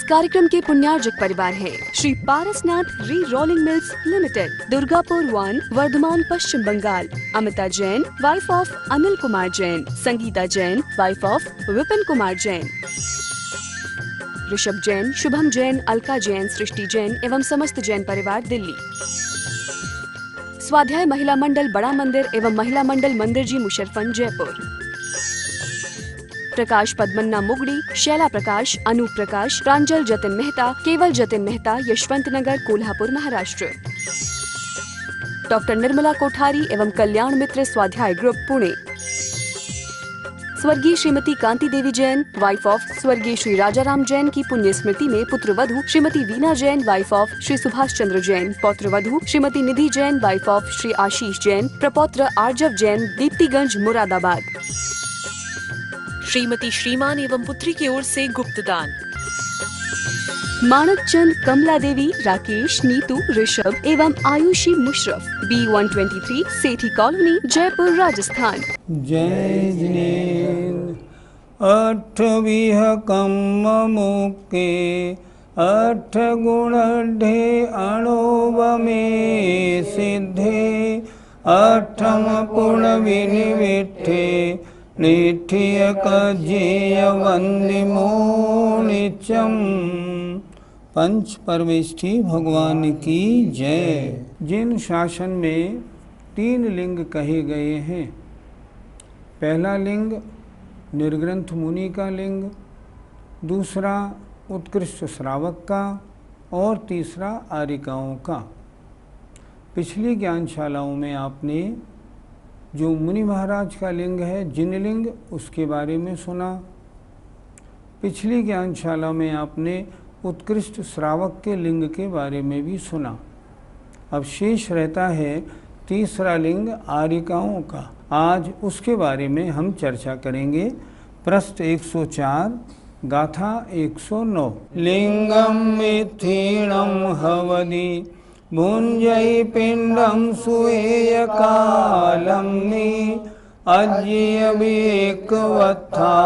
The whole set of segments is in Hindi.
कार्यक्रम के पुण्यार्जक परिवार हैं Shri Parasnath re rolling mills limited, Durgapur 1, Vardhaman, Paschim Bengal. Amita Jain, wife of Anil Kumar Jain. Sangeeta Jain, wife of Vipin Kumar Jain. Rishabh Jain, Shubham Jain, Alka Jain, Srishti Jain एवं समस्त जैन परिवार, दिल्ली। स्वाध्याय महिला मंडल बड़ा मंदिर एवं महिला मंडल मंदिर जी, मुशर्रफन, जयपुर। प्रकाश पद्मन्ना मुगड़ी, शैला प्रकाश, अनूप प्रकाश, प्रांजल जतिन मेहता, केवल जतिन मेहता, यशवंत नगर, कोल्हापुर, महाराष्ट्र। डॉक्टर निर्मला कोठारी एवं कल्याण मित्र स्वाध्याय ग्रुप, पुणे। स्वर्गीय श्रीमती कांति देवी जैन, वाइफ ऑफ स्वर्गीय श्री राजाराम जैन की पुण्य स्मृति में पुत्रवधू श्रीमती वीना जैन, वाइफ ऑफ श्री सुभाष चंद्र जैन। पौत्रवधू श्रीमती निधि जैन, वाइफ ऑफ श्री आशीष जैन। प्रपौत्र आर्जव जैन, दीप्तिगंज, मुरादाबाद। श्रीमती श्रीमान एवं पुत्री की ओर से गुप्तदान। मानक चंद, कमला देवी, राकेश, नीतू, ऋषभ एवं आयुषी मुशरफ, B123, सेठी कॉलोनी, जयपुर, राजस्थान। जय जिनेन्द्र। 8 विह कम्म मुके 8 गुण ढे अणुव में सिद्धे 8म पुण विनिविठे निठिय कज्जेय वंदिमो नित्यम। पंच परमेष्ठी भगवान की जय। जिन शासन में 3 लिंग कहे गए हैं, पहला लिंग निर्ग्रंथ मुनि का लिंग, दूसरा उत्कृष्ट श्रावक का और तीसरा आर्यिकाओं का। पिछली ज्ञानशालाओं में आपने जो मुनि महाराज का लिंग है जिनलिंग, उसके बारे में सुना। पिछली ज्ञानशाला में आपने उत्कृष्ट श्रावक के लिंग के बारे में भी सुना। अब शेष रहता है तीसरा लिंग आर्यिकाओं का। आज उसके बारे में हम चर्चा करेंगे। प्रश्न 104, गाथा 109। लिंगम मिथीणम हवदि भुंजय पिंडम सुएय कालम नि अज्यविक वत्था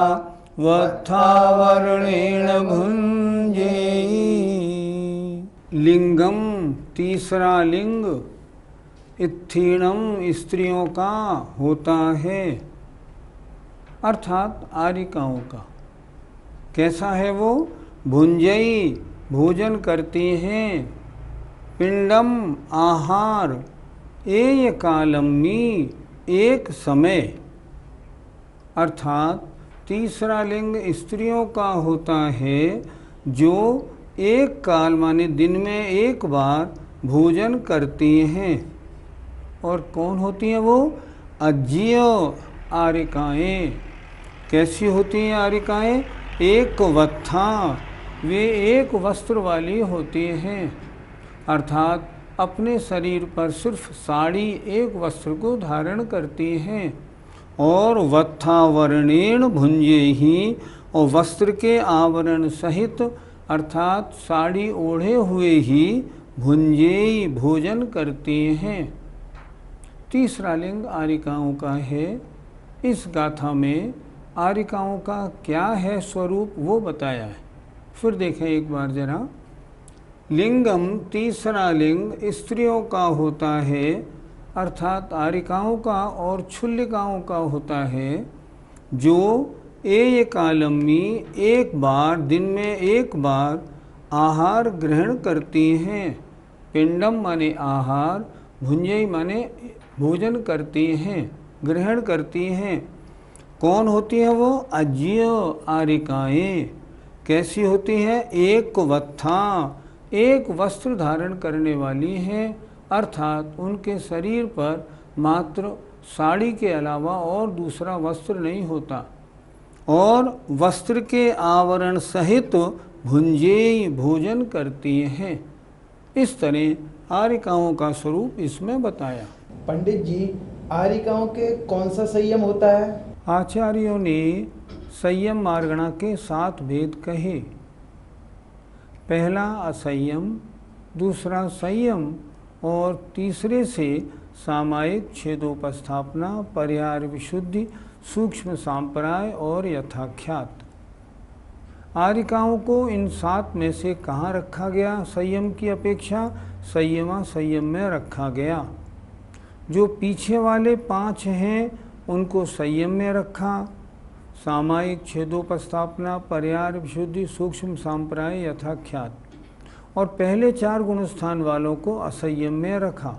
वत्था वर्णेण भुंजेयी। लिंगम तीसरा लिंग, इत्थीणम स्त्रियों का होता है, अर्थात आर्यिकाओं का। कैसा है वो? भुंजयी भोजन करती हैं, पिंडम आहार, एय कालम्मी एक समय। अर्थात तीसरा लिंग स्त्रियों का होता है जो एक काल माने दिन में एक बार भोजन करती हैं। और कौन होती हैं वो? अज्य आर्यिकाएँ। कैसी होती हैं आर्यिकाएँ? एक वत्था, वे एक वस्त्र वाली होती हैं, अर्थात अपने शरीर पर सिर्फ साड़ी एक वस्त्र को धारण करती हैं। और वत्था वर्णेन भुंजेहि, और वस्त्र के आवरण सहित अर्थात साड़ी ओढ़े हुए ही भुंजेयी भोजन करती हैं। तीसरा लिंग आर्यिकाओं का है। इस गाथा में आर्यिकाओं का क्या है स्वरूप वो बताया है। फिर देखें एक बार जरा। लिंगम तीसरा लिंग स्त्रियों का होता है, अर्थात आर्यिकाओं का और क्षुल्लिकाओं का होता है, जो एय कालम्मी एक बार दिन में एक बार आहार ग्रहण करती हैं। पिंडम माने आहार, भुंजई माने भोजन करती हैं, ग्रहण करती हैं। कौन होती है वो? अज्य आर्यिकाएँ। कैसी होती हैं? एक वत्था, एक वस्त्र धारण करने वाली हैं, अर्थात उनके शरीर पर मात्र साड़ी के अलावा और दूसरा वस्त्र नहीं होता। और वस्त्र के आवरण सहित भुंजेयी भोजन करती हैं। इस तरह आर्यिकाओं का स्वरूप इसमें बताया। पंडित जी, आर्यिकाओं के कौन सा संयम होता है? आचार्यों ने संयम मार्गणा के 7 भेद कहे। पहला असंयम, दूसरा संयम और तीसरे से सामायिक छेदोपस्थापना, परिहार विशुद्धि, सूक्ष्म सांप्राय और यथाख्यात। आरिकाओं को इन 7 में से कहाँ रखा गया? संयम की अपेक्षा संयम में रखा गया। जो पीछे वाले 5 हैं उनको संयम में रखा, सामायिक, छेदोपस्थापना, पर्याय, विशुद्धि, सूक्ष्म, सांप्राय, यथाख्यात। और पहले 4 गुणस्थान वालों को असंयम में रखा।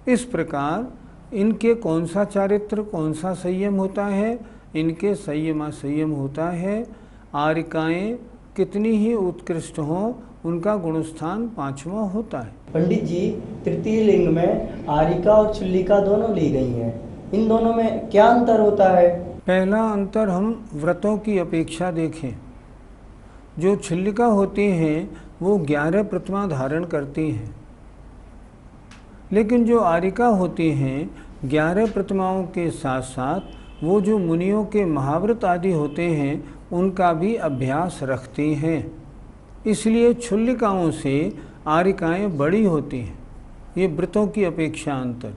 इस प्रकार इनके कौन सा चारित्र, कौन सा संयम होता है? इनके संयम होता है। आरिकाएँ कितनी ही उत्कृष्ट हों, उनका गुणस्थान 5वां होता है। पंडित जी, तृतीय लिंग में आरिका और चुल्लिका दोनों ली गई हैं। इन दोनों में क्या अंतर होता है? पहला अंतर हम व्रतों की अपेक्षा देखें। जो छिल्लिका होती हैं वो 11 प्रतिमा धारण करती हैं, लेकिन जो आरिका होती हैं 11 प्रतिमाओं के साथ साथ वो जो मुनियों के महाव्रत आदि होते हैं उनका भी अभ्यास रखती हैं। इसलिए छुल्लिकाओं से आरिकाएँ बड़ी होती हैं। ये व्रतों की अपेक्षा अंतर।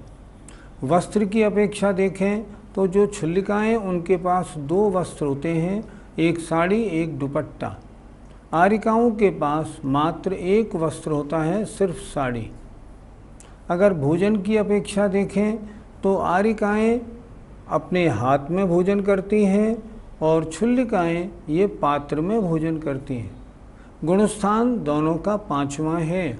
वस्त्र की अपेक्षा देखें तो जो छुल्लिकाएँ उनके पास 2 वस्त्र होते हैं, एक साड़ी, एक दुपट्टा। आरिकाओं के पास मात्र 1 वस्त्र होता है, सिर्फ साड़ी। अगर भोजन की अपेक्षा देखें तो आरिकाएँ अपने हाथ में भोजन करती हैं और छुल्लिकाएँ ये पात्र में भोजन करती हैं। गुणस्थान दोनों का 5वां है,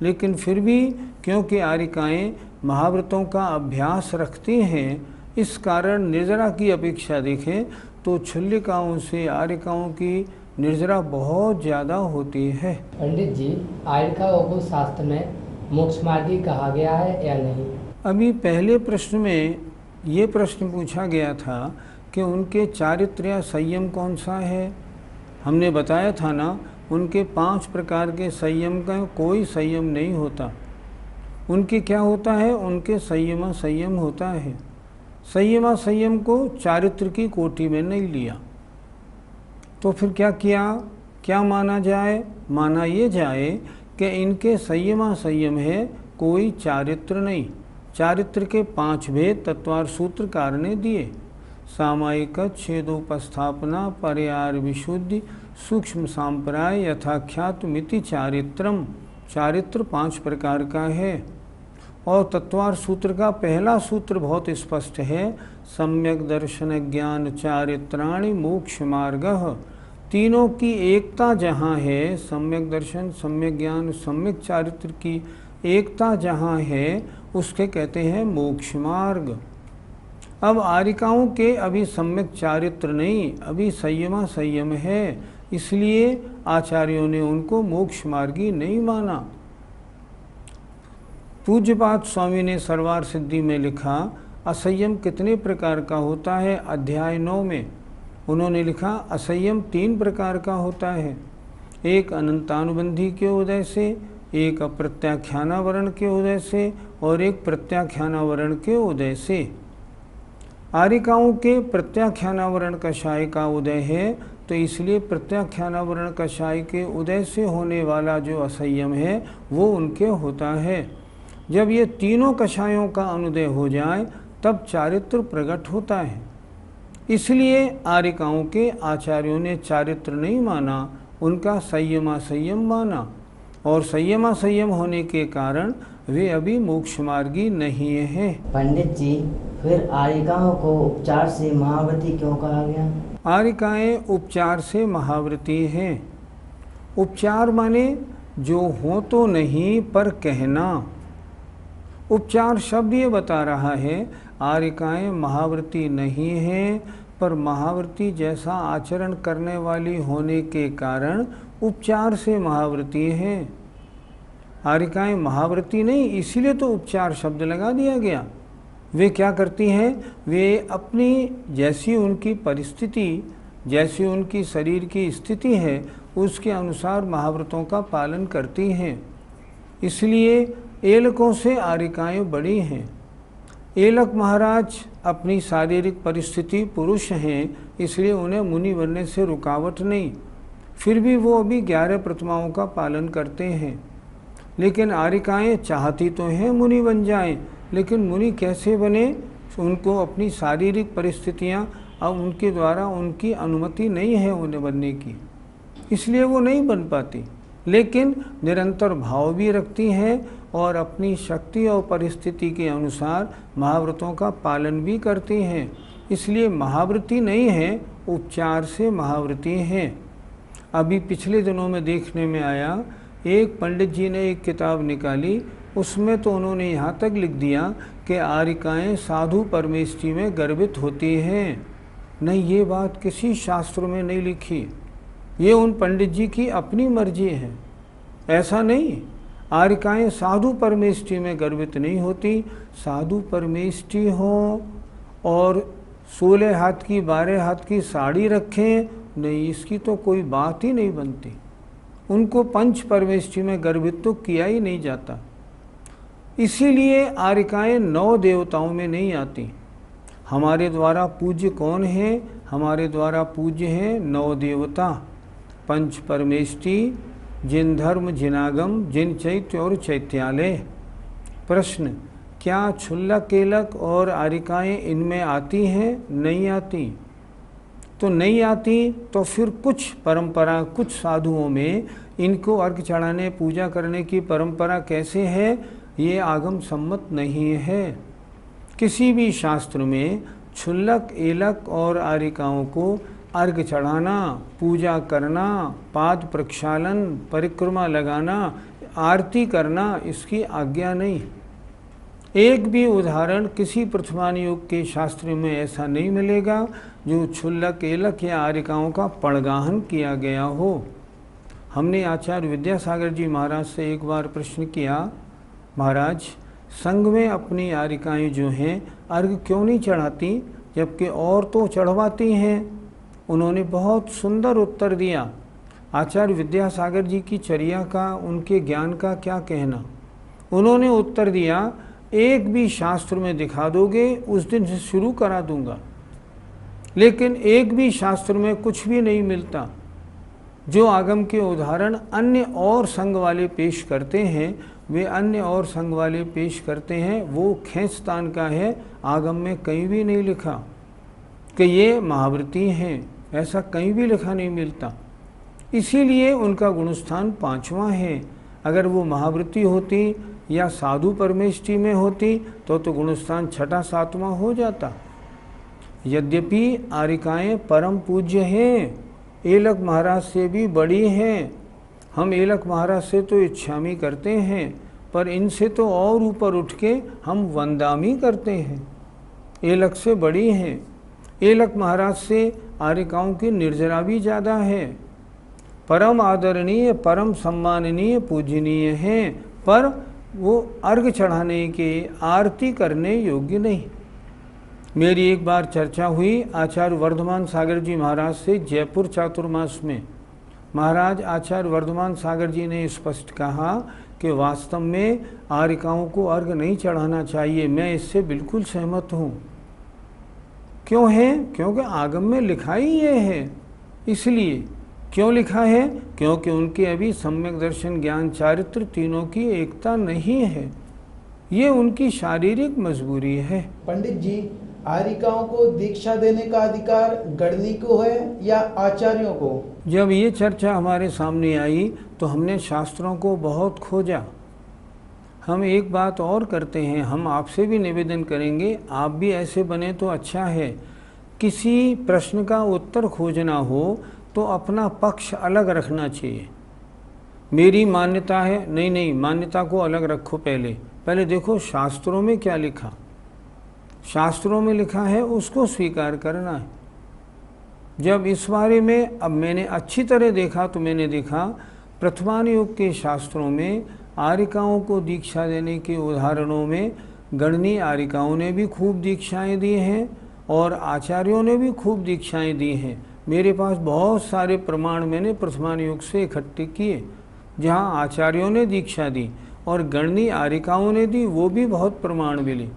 लेकिन फिर भी क्योंकि आरिकाएँ महाव्रतों का अभ्यास रखती हैं, इस कारण निर्जरा की अपेक्षा देखें तो छुल्लिकाओं से आरिकाओं की निर्जरा बहुत ज़्यादा होती है। पंडित जी, आरिकाओं को शास्त्र में मोक्षमार्गी कहा गया है या नहीं? अभी पहले प्रश्न में ये प्रश्न पूछा गया था कि उनके चारित्र या संयम कौन सा है। हमने बताया था ना, उनके 5 प्रकार के संयम का कोई संयम नहीं होता। उनके क्या होता है? उनके संयम होता है। संयम को चारित्र की कोटि में नहीं लिया। तो फिर क्या किया? क्या माना जाए? माना ये जाए कि इनके संयम है, कोई चारित्र नहीं। चारित्र के 5 भेद तत्वार सूत्रकार ने दिए। सामायिक, छेदोपस्थापना, पर्याय, विशुद्धि, सूक्ष्म, सांप्राय, यथाख्यात, मिति चारित्रम। चारित्र 5 प्रकार का है। और तत्वार सूत्र का पहला सूत्र बहुत स्पष्ट है, सम्यक दर्शन ज्ञान चारित्राणि मोक्ष मार्गः। तीनों की एकता जहाँ है, सम्यक दर्शन, सम्यक ज्ञान, सम्यक चारित्र की एकता जहाँ है, उसके कहते हैं मोक्ष मार्ग। अब आरिकाओं के अभी सम्यक चारित्र नहीं, अभी संयम है, इसलिए आचार्यों ने उनको मोक्ष मार्गी नहीं माना। पूज्यपाद स्वामी ने सरवार सिद्धि में लिखा, असंयम कितने प्रकार का होता है? अध्याय 9 में उन्होंने लिखा, असंयम 3 प्रकार का होता है। एक अनंतानुबंधी के उदय से, एक अप्रत्याख्यानावरण के उदय से और एक प्रत्याख्यानावरण के उदय से। आरिकाओं के प्रत्याख्यानावरण कषाय का उदय है, तो इसलिए प्रत्याख्यानावरण कषाय के उदय से होने वाला जो असंयम है वो उनके होता है। जब ये तीनों कषायों का अनुदय हो जाए तब चारित्र प्रकट होता है। इसलिए आरिकाओं के आचार्यों ने चारित्र नहीं माना, उनका संयम माना। और संयम होने के कारण वे अभी मोक्ष मार्गी नहीं हैं। पंडित जी, फिर आरिकाओं को उपचार से महाव्रती क्यों कहा गया? आरिकाएँ उपचार से महाव्रती हैं। उपचार माने जो हो तो नहीं पर कहना। उपचार शब्द ये बता रहा है आरिकाएँ महाव्रती नहीं हैं, पर महाव्रती जैसा आचरण करने वाली होने के कारण उपचार से महाव्रती हैं। आरिकाएँ महाव्रती नहीं, इसीलिए तो उपचार शब्द लगा दिया गया। वे क्या करती हैं? वे अपनी जैसी उनकी परिस्थिति, जैसी उनकी शरीर की स्थिति है, उसके अनुसार महाव्रतों का पालन करती हैं। इसलिए एलकों से आरिकाएँ बड़ी हैं। एलक महाराज अपनी शारीरिक परिस्थिति पुरुष हैं, इसलिए उन्हें मुनि बनने से रुकावट नहीं। फिर भी वो अभी 11 प्रतिमाओं का पालन करते हैं। लेकिन आरिकाएँ चाहती तो हैं मुनि बन जाएं, लेकिन मुनि कैसे बने? उनको अपनी शारीरिक परिस्थितियाँ अब उनके द्वारा उनकी अनुमति नहीं है उन्हें बनने की, इसलिए वो नहीं बन पाती। लेकिन निरंतर भाव भी रखती हैं और अपनी शक्ति और परिस्थिति के अनुसार महाव्रतों का पालन भी करती हैं। इसलिए महाव्रती नहीं है, उपचार से महाव्रती हैं। अभी पिछले दिनों में देखने में आया, एक पंडित जी ने एक किताब निकाली, उसमें तो उन्होंने यहाँ तक लिख दिया कि आरिकाएँ साधु परमेष्ठी में गर्भित होती हैं। नहीं, ये बात किसी शास्त्र में नहीं लिखी, ये उन पंडित जी की अपनी मर्जी है। ऐसा नहीं, आरिकाएँ साधु परमेष्ठी में गर्भित नहीं होती। साधु परमेष्ठी हो और 16 हाथ की 12 हाथ की साड़ी रखें, नहीं, इसकी तो कोई बात ही नहीं बनती। उनको पंच परमेष्ठी में गर्भित तो किया ही नहीं जाता। इसीलिए आरिकाएँ 9 देवताओं में नहीं आती। हमारे द्वारा पूज्य कौन है? हमारे द्वारा पूज्य हैं 9 देवता, पंच परमेष्ठी, जिन धर्म जिनागम, जिन चैत्य और चैत्यालय। प्रश्न, क्या क्षुल्लक केलक और आरिकाएँ इनमें आती हैं? नहीं आती। तो नहीं आती तो फिर कुछ परंपरा, कुछ साधुओं में इनको अर्घ चढ़ाने, पूजा करने की परंपरा कैसे है? ये आगम सम्मत नहीं है। किसी भी शास्त्र में क्षुल्लक, एलक और आरिकाओं को अर्घ चढ़ाना, पूजा करना, पाद प्रक्षालन, परिक्रमा लगाना, आरती करना, इसकी आज्ञा नहीं। एक भी उदाहरण किसी प्रथमान युग के शास्त्र में ऐसा नहीं मिलेगा जो क्षुल्लक, एलक या आरिकाओं का पड़गाहन किया गया हो। हमने आचार्य विद्यासागर जी महाराज से एक बार प्रश्न किया, महाराज संघ में अपनी आरिकाएँ जो हैं अर्घ क्यों नहीं चढ़ाती, जबकि और तो चढ़वाती हैं? उन्होंने बहुत सुंदर उत्तर दिया। आचार्य विद्यासागर जी की चर्या का, उनके ज्ञान का क्या कहना। उन्होंने उत्तर दिया, एक भी शास्त्र में दिखा दोगे उस दिन से शुरू करा दूंगा, लेकिन एक भी शास्त्र में कुछ भी नहीं मिलता। जो आगम के उदाहरण अन्य और संघ वाले पेश करते हैं, वे अन्य और संघ वाले पेश करते हैं, वो खींचतान का है। आगम में कहीं भी नहीं लिखा कि ये महाव्रती हैं, ऐसा कहीं भी लिखा नहीं मिलता। इसीलिए उनका गुणस्थान 5वां है। अगर वो महाव्रती होती या साधु परमेष्ठी में होती तो गुणस्थान 6, 7वां हो जाता। यद्यपि आरिकाएँ परम पूज्य हैं, एलक महाराज से भी बड़ी हैं। हम एलक महाराज से तो इच्छामी करते हैं, पर इनसे तो और ऊपर उठ के हम वंदामी करते हैं। एलक से बड़ी हैं। एलक महाराज से आरिकाओं की निर्जरा भी ज़्यादा है। परम आदरणीय, परम सम्माननीय, पूजनीय हैं, पर वो अर्घ चढ़ाने के, आरती करने योग्य नहीं। मेरी एक बार चर्चा हुई आचार्य वर्धमान सागर जी महाराज से जयपुर चातुर्मास में। महाराज आचार्य वर्धमान सागर जी ने स्पष्ट कहा कि वास्तव में आरिकाओं को अर्घ नहीं चढ़ाना चाहिए। मैं इससे बिल्कुल सहमत हूँ। क्यों है? क्योंकि आगम में लिखा ही ये है। इसलिए क्यों लिखा है? क्योंकि उनके अभी सम्यक दर्शन, ज्ञान, चारित्र तीनों की एकता नहीं है। ये उनकी शारीरिक मजबूरी है। पंडित जी, आरिकाओं को दीक्षा देने का अधिकार गणनी को है या आचार्यों को? जब ये चर्चा हमारे सामने आई तो हमने शास्त्रों को बहुत खोजा। हम एक बात और करते हैं, हम आपसे भी निवेदन करेंगे, आप भी ऐसे बने तो अच्छा है। किसी प्रश्न का उत्तर खोजना हो तो अपना पक्ष अलग रखना चाहिए। मेरी मान्यता है, नहीं, मान्यता को अलग रखो। पहले देखो शास्त्रों में क्या लिखा। शास्त्रों में लिखा है उसको स्वीकार करना है। जब इस बारे में अब मैंने अच्छी तरह देखा तो मैंने देखा प्रथमान युग के शास्त्रों में आरिकाओं को दीक्षा देने के उदाहरणों में गणनी आरिकाओं ने भी खूब दीक्षाएं दी हैं और आचार्यों ने भी खूब दीक्षाएं दी हैं। मेरे पास बहुत सारे प्रमाण मैंने प्रथमान युग से इकट्ठे किए जहां आचार्यों ने दीक्षा दी और गणनी आरिकाओं ने दी, वो भी बहुत प्रमाण मिले।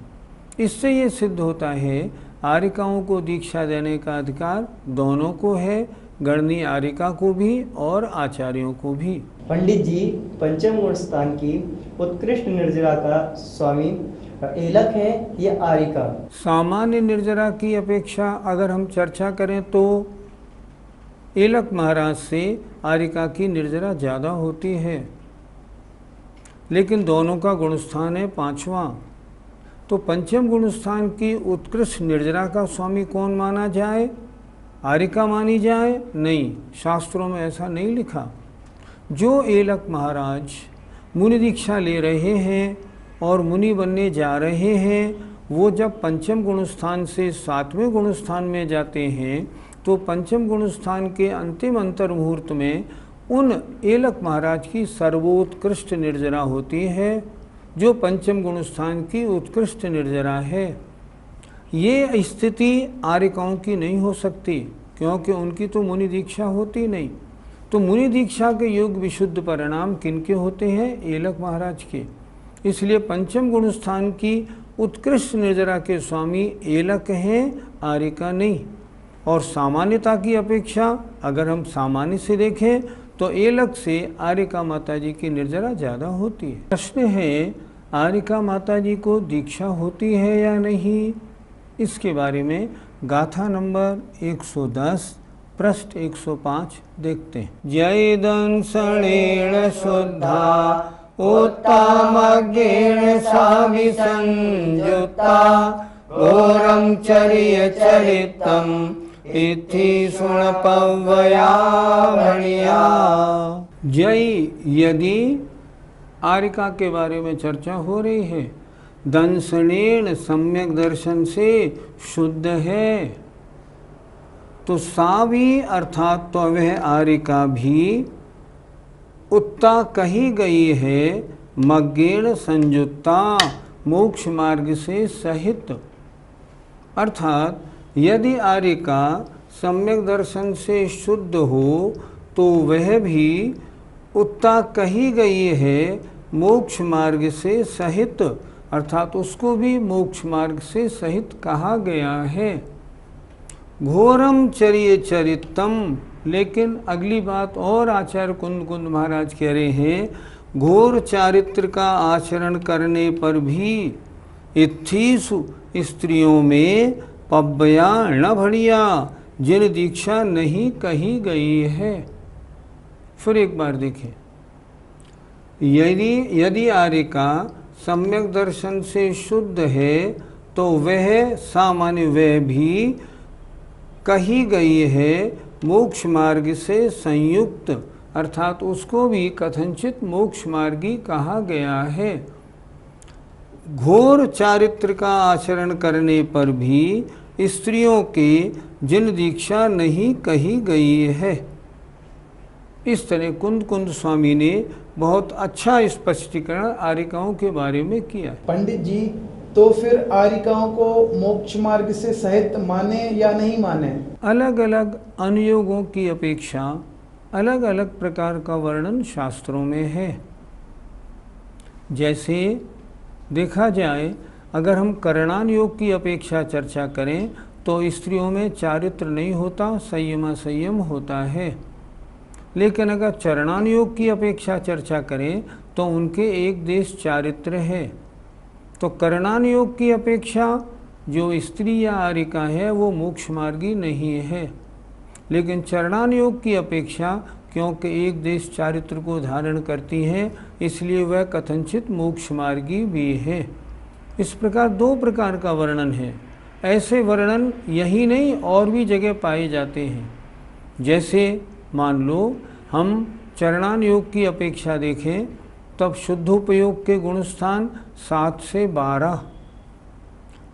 इससे ये सिद्ध होता है आरिकाओं को दीक्षा देने का अधिकार दोनों को है, गणनी आरिका को भी और आचार्यों को भी। पंडित जी, पंचम गुण स्थान की उत्कृष्ट निर्जरा का स्वामी एलक है या आरिका? सामान्य निर्जरा की अपेक्षा अगर हम चर्चा करें तो एलक महाराज से आरिका की निर्जरा ज़्यादा होती है, लेकिन दोनों का गुणस्थान है 5वां। तो पंचम गुणस्थान की उत्कृष्ट निर्जरा का स्वामी कौन माना जाए? आरिका मानी जाए? नहीं, शास्त्रों में ऐसा नहीं लिखा। जो एलक महाराज मुनि दीक्षा ले रहे हैं और मुनि बनने जा रहे हैं, वो जब पंचम गुणस्थान से 7वें गुणस्थान में जाते हैं तो पंचम गुणस्थान के अंतिम अंतर मुहूर्त में उन एलक महाराज की सर्वोत्कृष्ट निर्जरा होती है, जो पंचम गुणस्थान की उत्कृष्ट निर्जरा है। ये स्थिति आरिकाओं की नहीं हो सकती, क्योंकि उनकी तो मुनि दीक्षा होती नहीं। तो मुनि दीक्षा के योग विशुद्ध परिणाम किनके होते हैं? एलक महाराज के। इसलिए पंचम गुणस्थान की उत्कृष्ट निर्जरा के स्वामी एलक हैं, आरिका नहीं। और सामान्यता की अपेक्षा अगर हम सामान्य से देखें तो एलक से आरिका माता जी की निर्जरा ज़्यादा होती है। प्रश्न है, आरिका माता जी को दीक्षा होती है या नहीं? इसके बारे में गाथा नंबर 110 पृष्ठ 105 देखते हैं। जय दंसणेन शुद्धा उत्तमज्ञेन साभि संयुक्ता घोरं चर्य चरितम् इति सुणपव्वया भणिया। जय, यदि आरिका के बारे में चर्चा हो रही है, दंसणेन सम्यक दर्शन से शुद्ध है, तो सा भी अर्थात तो वह आरिका भी उत्ता कही गई है, मज्ञेन संयुक्ता मोक्ष मार्ग से सहित। अर्थात यदि आरिका सम्यक दर्शन से शुद्ध हो तो वह भी उत्ता कही गई है मोक्ष मार्ग से सहित, अर्थात उसको भी मोक्ष मार्ग से सहित कहा गया है। घोरम चर्य चरितम, लेकिन अगली बात और आचार्य कुंद कुंद महाराज कह रहे हैं, घोर चारित्र का आचरण करने पर भी इत्थीसु स्त्रियों में पब्बया न भड़िया, जिन दीक्षा नहीं कही गई है। फिर एक बार देखें, यदि आरिका सम्यक दर्शन से शुद्ध है तो वह सामान्य वह भी कही गई है मोक्ष मार्ग से संयुक्त, अर्थात उसको भी कथनचित मोक्ष मार्गी कहा गया है। घोर चारित्र का आचरण करने पर भी स्त्रियों के जिन दीक्षा नहीं कही गई है। इस तरह कुंद कुंद स्वामी ने बहुत अच्छा स्पष्टीकरण आरिकाओं के बारे में किया। पंडित जी, तो फिर आरिकाओं को मोक्ष मार्ग से सहित माने या नहीं माने? अलग अलग अनुयोगों की अपेक्षा अलग अलग प्रकार का वर्णन शास्त्रों में है। जैसे देखा जाए, अगर हम करणान योग की अपेक्षा चर्चा करें तो स्त्रियों में चारित्र नहीं होता, संयम होता है। लेकिन अगर चरणान योग की अपेक्षा चर्चा करें तो उनके एक देश चारित्र है। तो करणान योग की अपेक्षा जो स्त्री या आरिका है वो मोक्ष मार्गी नहीं है, लेकिन चरणान योग की अपेक्षा क्योंकि एक देश चारित्र को धारण करती हैं, इसलिए वह कथनचित मोक्ष मार्गी भी है। इस प्रकार दो प्रकार का वर्णन है। ऐसे वर्णन यही नहीं और भी जगह पाए जाते हैं। जैसे मान लो हम चरणान योग की अपेक्षा देखें तब शुद्धोपयोग के गुणस्थान 7 से 12,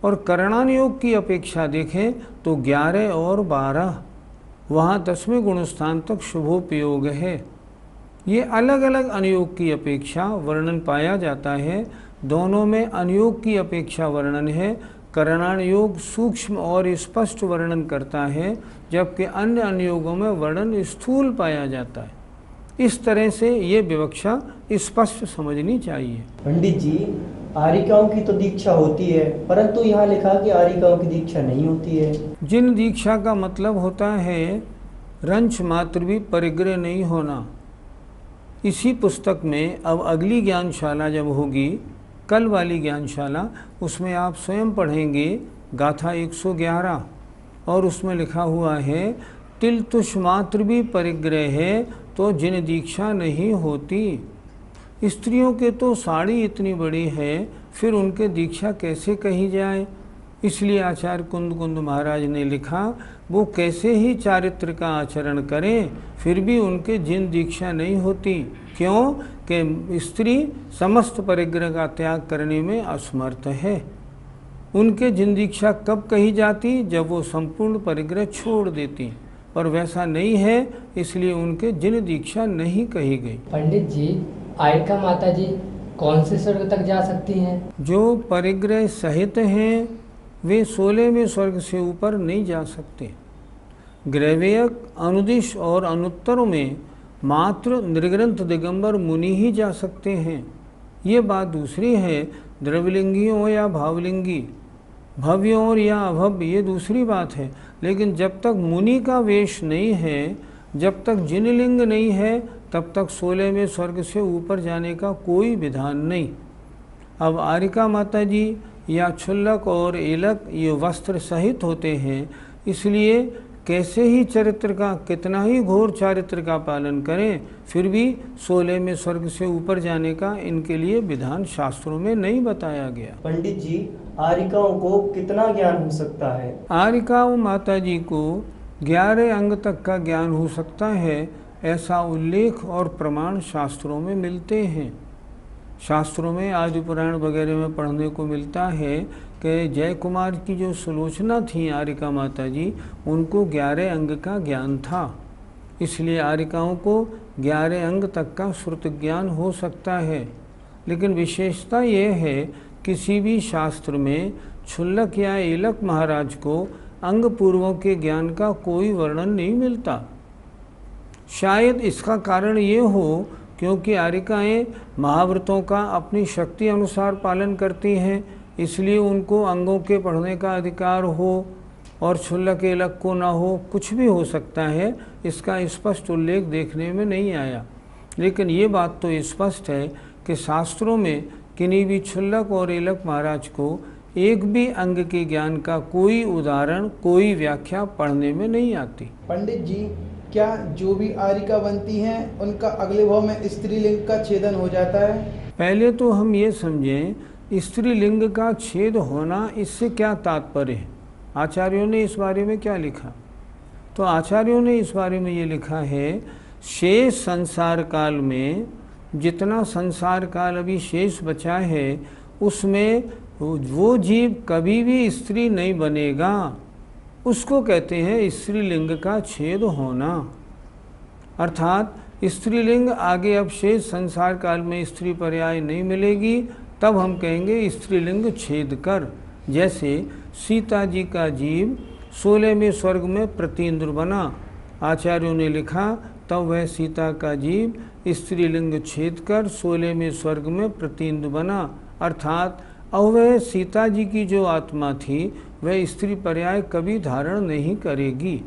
और करणान योग की अपेक्षा देखें तो 11 और 12, वहाँ 10वें गुणस्थान तक शुभोपयोग है। ये अलग अलग अनुयोग की अपेक्षा वर्णन पाया जाता है। दोनों में अनुयोग की अपेक्षा वर्णन है। करणान योग सूक्ष्म और स्पष्ट वर्णन करता है, जबकि अन्य अनुयोगों में वर्णन स्थूल पाया जाता है। इस तरह से ये विवक्षा स्पष्ट समझनी चाहिए। पंडित जी, आरिकाओं की तो दीक्षा होती है, परंतु यहाँ लिखा कि आरिकाओं की दीक्षा नहीं होती है। जिन दीक्षा का मतलब होता है रंच मात्र भी परिग्रह नहीं होना, इसी पुस्तक में अब अगली ज्ञानशाला जब होगी, कल वाली ज्ञानशाला, उसमें आप स्वयं पढ़ेंगे गाथा 111 और उसमें लिखा हुआ है तिल तुष मात्र भी परिग्रह है तो जिन दीक्षा नहीं होती। स्त्रियों के तो साड़ी इतनी बड़ी है, फिर उनके दीक्षा कैसे कही जाए। इसलिए आचार्य कुंद कुंद महाराज ने लिखा वो कैसे ही चारित्र का आचरण करें फिर भी उनके जिन दीक्षा नहीं होती। क्यों कि स्त्री समस्त परिग्रह का त्याग करने में असमर्थ है। उनके जिन दीक्षा कब कही जाती, जब वो संपूर्ण परिग्रह छोड़ देती, पर वैसा नहीं है, इसलिए उनके जिन दीक्षा नहीं कही गई। पंडित जी, आयका माता जी कौन से स्वर्ग तक जा सकती हैं? जो परिग्रह सहित हैं वे 16वें स्वर्ग से ऊपर नहीं जा सकते। ग्रैवेयक, अनुदिश और अनुत्तरों में मात्र निर्ग्रंथ दिगंबर मुनि ही जा सकते हैं। ये बात दूसरी है, द्रव्यलिंगियों या भावलिंगी, भव्यों और या अभव्य, ये दूसरी बात है। लेकिन जब तक मुनि का वेश नहीं है, जब तक जिनलिंग नहीं है, तब तक 16वें स्वर्ग से ऊपर जाने का कोई विधान नहीं। अब आरिका माता जी या क्षुल्लक और एलक ये वस्त्र सहित होते हैं, इसलिए कैसे ही चरित्र का, कितना ही घोर चारित्र का पालन करें, फिर भी 16वें स्वर्ग से ऊपर जाने का इनके लिए विधान शास्त्रों में नहीं बताया गया। पंडित जी, आरिकाओं को कितना ज्ञान हो सकता है? आरिकाओं माता जी को 11 अंग तक का ज्ञान हो सकता है, ऐसा उल्लेख और प्रमाण शास्त्रों में मिलते हैं। शास्त्रों में आदि पुराण वगैरह में पढ़ने को मिलता है कि जय कुमार की जो सुलोचना थी आरिका माता जी, उनको 11 अंग का ज्ञान था। इसलिए आरिकाओं को 11 अंग तक का श्रुत ज्ञान हो सकता है। लेकिन विशेषता ये है, किसी भी शास्त्र में क्षुल्लक या एलक महाराज को अंग पूर्वों के ज्ञान का कोई वर्णन नहीं मिलता। शायद इसका कारण ये हो क्योंकि आरिकाएँ महाव्रतों का अपनी शक्ति अनुसार पालन करती हैं, इसलिए उनको अंगों के पढ़ने का अधिकार हो और क्षुल्लक एलक को ना हो, कुछ भी हो सकता है। इसका स्पष्ट उल्लेख देखने में नहीं आया। लेकिन ये बात तो स्पष्ट है कि शास्त्रों में किन्हीं भी क्षुल्लक और एलक महाराज को एक भी अंग के ज्ञान का कोई उदाहरण, कोई व्याख्या पढ़ने में नहीं आती। पंडित जी, क्या जो भी आरिका बनती हैं उनका अगले भाव में स्त्रीलिंग का छेदन हो जाता है? पहले तो हम ये समझें, स्त्रीलिंग का छेद होना इससे क्या तात्पर्य है। आचार्यों ने इस बारे में क्या लिखा? तो आचार्यों ने इस बारे में ये लिखा है, शेष संसार काल में जितना संसार काल अभी शेष बचा है उसमें वो जीव कभी भी स्त्री नहीं बनेगा, उसको कहते हैं स्त्रीलिंग का छेद होना। अर्थात स्त्रीलिंग आगे अब शेष संसार काल में स्त्री पर्याय नहीं मिलेगी, तब हम कहेंगे स्त्रीलिंग छेद कर। जैसे सीता जी का जीव 16वें स्वर्ग में प्रतीन्द्र बना, आचार्यों ने लिखा तब वह सीता का जीव स्त्रीलिंग छेद कर 16वें स्वर्ग में प्रतीन्द्र बना। अर्थात अब वह सीता जी की जो आत्मा थी वह स्त्री पर्याय कभी धारण नहीं करेगी।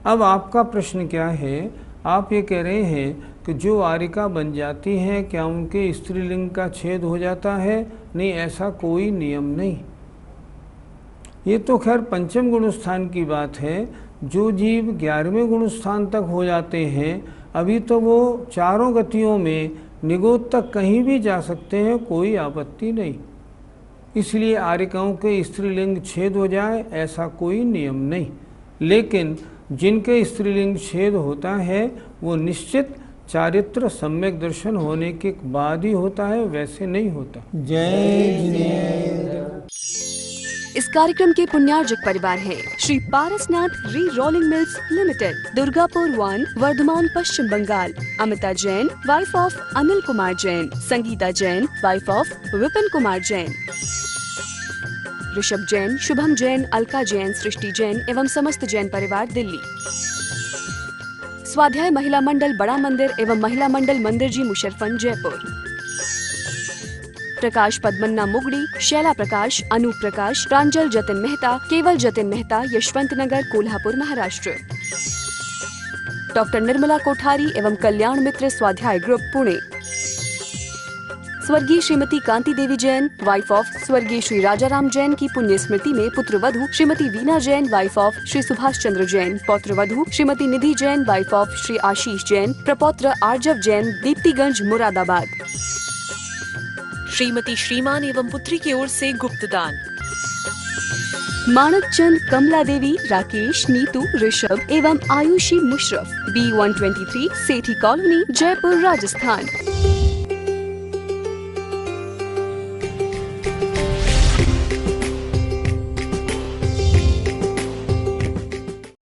अब आपका प्रश्न क्या है? आप ये कह रहे हैं कि जो आरिका बन जाती हैं क्या उनके स्त्रीलिंग का छेद हो जाता है? नहीं, ऐसा कोई नियम नहीं। ये तो खैर पंचम गुणस्थान की बात है। जो जीव 11वें गुणस्थान तक हो जाते हैं, अभी तो वो चारों गतियों में निगोद तक कहीं भी जा सकते हैं, कोई आपत्ति नहीं। इसलिए आरिकाओं के स्त्रीलिंग छेद हो जाए ऐसा कोई नियम नहीं। लेकिन जिनके स्त्रीलिंग छेद होता है वो निश्चित चारित्र सम्यक दर्शन होने के बाद ही होता है, वैसे नहीं होता। जय जिनेंद्र। इस कार्यक्रम के पुण्यार्जक परिवार हैं Shri Parasnath re rolling mills limited, Durgapur 1, Vardhaman, Paschim Bengal. Amita Jain, wife of Anil Kumar Jain. Sangeeta Jain, wife of Vipin Kumar Jain. Rishabh Jain, Shubham Jain, Alka Jain, Srishti Jain एवं समस्त जैन परिवार, दिल्ली। स्वाध्याय महिला मंडल बड़ा मंदिर एवं महिला मंडल मंदिर जी, मुशर्रफन, जयपुर। प्रकाश पद्मन्ना मुगड़ी, शैला प्रकाश, अनूप प्रकाश, प्रांजल जतिन मेहता, केवल जतिन मेहता, यशवंत नगर, कोल्हापुर, महाराष्ट्र। डॉक्टर निर्मला कोठारी एवं कल्याण मित्र स्वाध्याय ग्रुप पुणे। स्वर्गीय श्रीमती कांति देवी जैन वाइफ ऑफ स्वर्गीय श्री राजाराम जैन की पुण्य स्मृति में पुत्रवधू श्रीमती वीना जैन वाइफ ऑफ श्री सुभाष चंद्र जैन, पौत्रवधू श्रीमती निधि जैन वाइफ ऑफ श्री आशीष जैन, प्रपौत्र आर्जव जैन, दीप्तिगंज मुरादाबाद। श्रीमती श्रीमान एवं पुत्री की ओर से गुप्तदान। माणक चंद, कमला देवी, राकेश, नीतू, ऋषभ एवं आयुषी मुशरफ, B123 सेठी कॉलोनी, जयपुर, राजस्थान।